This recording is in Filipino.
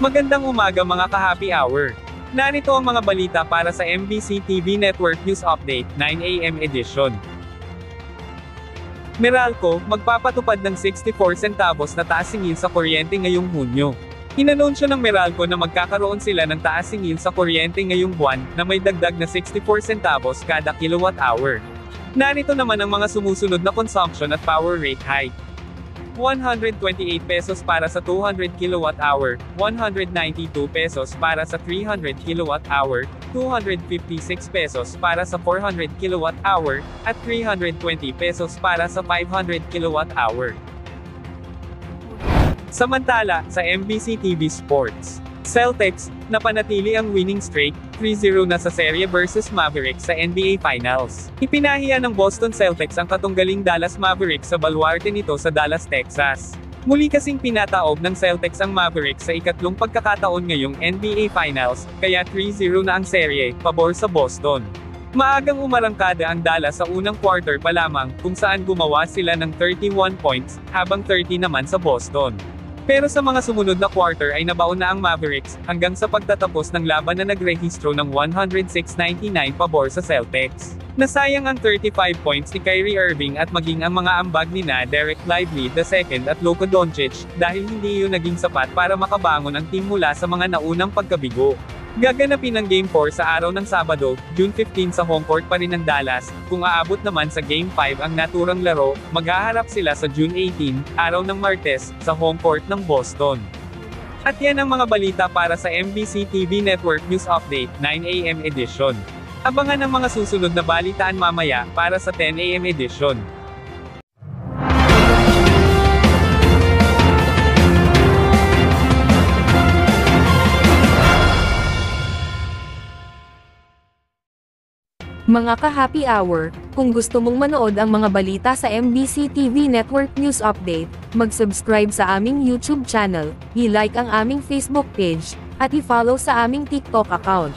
Magandang umaga mga ka-happy hour. Narito ang mga balita para sa MBC TV Network News Update, 9 AM edition. Meralco, magpapatupad ng 64 centavos na taas singil sa kuryente ngayong Hunyo. Inanunsyo ng Meralco na magkakaroon sila ng taas singil sa kuryente ngayong buwan, na may dagdag na 64 centavos kada kilowatt hour. Narito naman ang mga sumusunod na consumption at power rate hike. 128 pesos para sa 200 kilowatt hour, 192 pesos para sa 300 kilowatt hour, 256 pesos para sa 400 kilowatt hour, at 320 pesos para sa 500 kilowatt hour. Samantala, sa MBC TV Sports, Celtics, napanatili ang winning streak, 3-0 na sa serye versus Mavericks sa NBA Finals. Ipinahiya ng Boston Celtics ang katunggaling Dallas Mavericks sa baluarte nito sa Dallas, Texas. Muli kasing pinataob ng Celtics ang Mavericks sa ikatlong pagkakataon ngayong NBA Finals, kaya 3-0 na ang serye, pabor sa Boston. Maagang umarangkada ang Dallas sa unang quarter pa lamang, kung saan gumawa sila ng 31 points, habang 30 naman sa Boston. Pero sa mga sumunod na quarter ay nabaon na ang Mavericks, hanggang sa pagtatapos ng laban na nagrehistro ng 106-99 pabor sa Celtics. Nasayang ang 35 points ni Kyrie Irving at maging ang mga ambag ni Derek Lively II at Luka Doncic, dahil hindi iyon naging sapat para makabangon ang team mula sa mga naunang pagkabigo. Gaganapin ang Game 4 sa araw ng Sabado, June 15 sa home court pa rin ng Dallas. Kung aabot naman sa Game 5 ang naturang laro, maghaharap sila sa June 18, araw ng Martes, sa home court ng Boston. At yan ang mga balita para sa MBC TV Network News Update, 9 AM edition. Abangan ang mga susunod na balitaan mamaya, para sa 10 AM edition. Mga ka-happy hour, kung gusto mong manood ang mga balita sa MBC TV Network News Update, mag-subscribe sa aming YouTube channel, i-like ang aming Facebook page, at i-follow sa aming TikTok account.